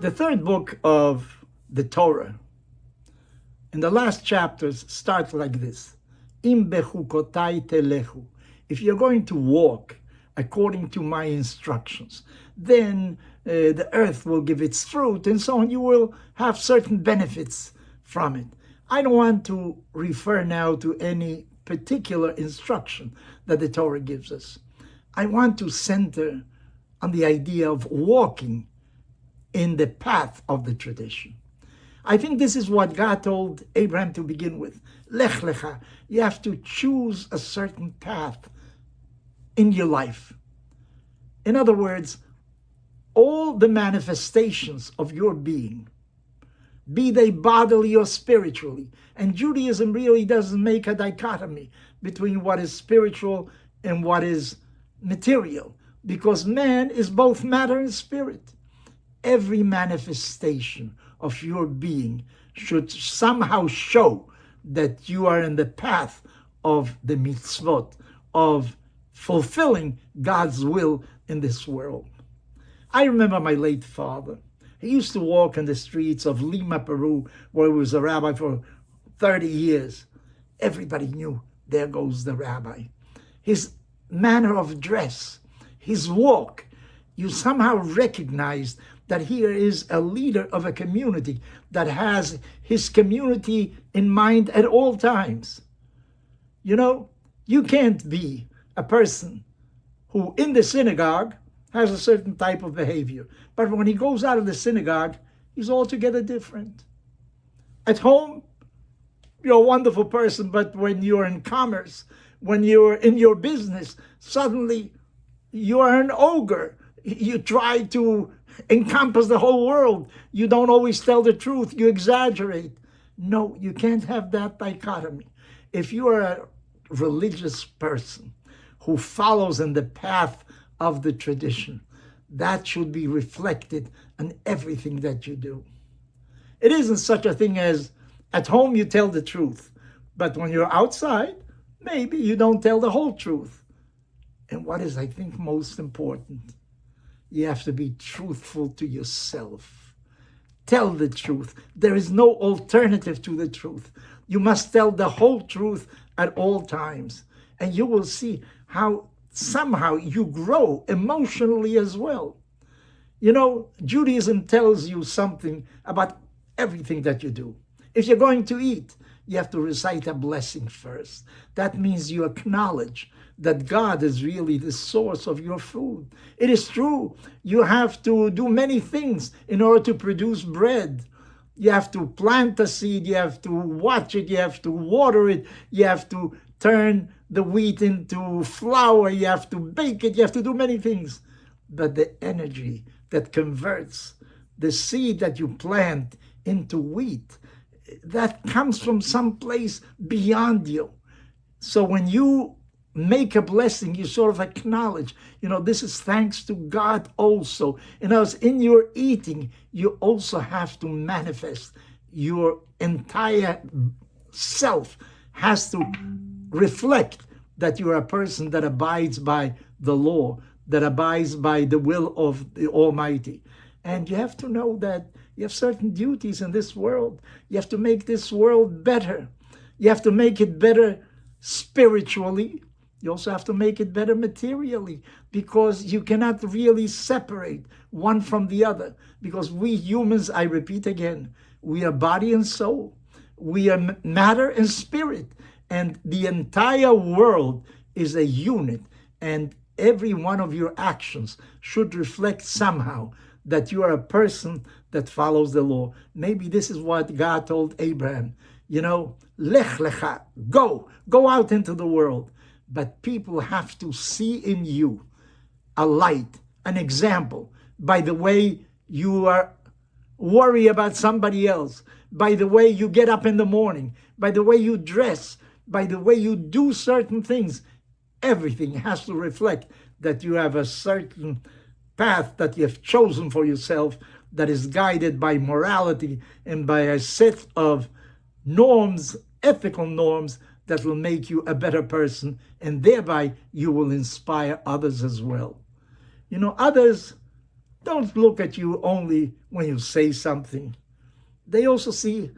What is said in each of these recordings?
The third book of the Torah, in the last chapters, starts like this. Im bechukotai telechu. If you're going to walk according to my instructions, then the earth will give its fruit, and so on. You will have certain benefits from it. I don't want to refer now to any particular instruction that the Torah gives us. I want to center on the idea of walking in the path of the tradition. I think this is what God told Abraham to begin with. Lech lecha. You have to choose a certain path in your life. In other words, all the manifestations of your being, be they bodily or spiritually, and Judaism really doesn't make a dichotomy between what is spiritual and what is material, because man is both matter and spirit. Every manifestation of your being should somehow show that you are in the path of the mitzvot, of fulfilling God's will in this world. I remember my late father. He used to walk in the streets of Lima, Peru, where he was a rabbi for 30 years. Everybody knew, there goes the rabbi. His manner of dress, his walk, you somehow recognized that here is a leader of a community that has his community in mind at all times. You know, you can't be a person who in the synagogue has a certain type of behavior, but when he goes out of the synagogue, he's altogether different. At home, you're a wonderful person, but when you're in commerce, when you're in your business, suddenly you are an ogre. You try to encompass the whole world. You don't always tell the truth. You exaggerate. No, you can't have that dichotomy. If you are a religious person who follows in the path of the tradition, that should be reflected in everything that you do. It isn't such a thing as at home you tell the truth, but when you're outside, maybe you don't tell the whole truth. And what is, I think, most important, you have to be truthful to yourself. Tell the truth. There is no alternative to the truth. You must tell the whole truth at all times. And you will see how somehow you grow emotionally as well. You know, Judaism tells you something about everything that you do. If you're going to eat, you have to recite a blessing first. That means you acknowledge that God is really the source of your food. It is true, you have to do many things in order to produce bread. You have to plant a seed, you have to watch it, you have to water it, you have to turn the wheat into flour, you have to bake it, you have to do many things. But the energy that converts the seed that you plant into wheat, that comes from some place beyond you. So when you make a blessing, you sort of acknowledge, this is thanks to God also. And as in your eating, you also have to manifest your entire self has to reflect that you are a person that abides by the law, that abides by the will of the Almighty. And you have to know that you have certain duties in this world. You have to make this world better. You have to make it better spiritually. You also have to make it better materially, because you cannot really separate one from the other. Because we humans, I repeat again, we are body and soul. We are matter and spirit. And the entire world is a unit. And every one of your actions should reflect somehow that you are a person that follows the law. Maybe this is what God told Abraham. Lech lecha, go out into the world. But people have to see in you a light, an example, by the way you are worry about somebody else, by the way you get up in the morning, by the way you dress, by the way you do certain things. Everything has to reflect that you have a certain path that you have chosen for yourself that is guided by morality and by a set of norms, ethical norms, that will make you a better person, and thereby you will inspire others as well. Others don't look at you only when you say something. They also see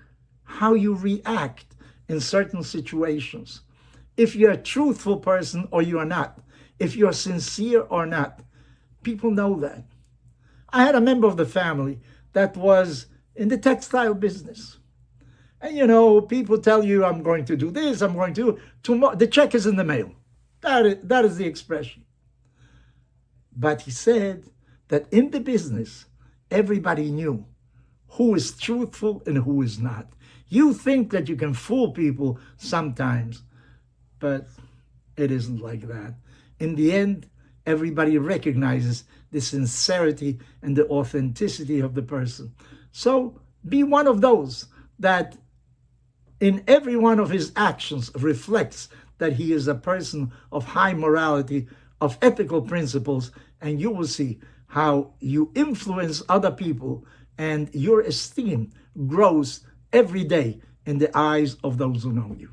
how you react in certain situations. If you're a truthful person or you are not. If you're sincere or not. People know that. I had a member of the family that was in the textile business. And people tell you, I'm going to do this, I'm going to, tomorrow, the check is in the mail. That is the expression. But he said that in the business, everybody knew who is truthful and who is not. You think that you can fool people sometimes, but it isn't like that. In the end, everybody recognizes the sincerity and the authenticity of the person. So be one of those that in every one of his actions reflects that he is a person of high morality, of ethical principles, and you will see how you influence other people and your esteem grows every day in the eyes of those who know you.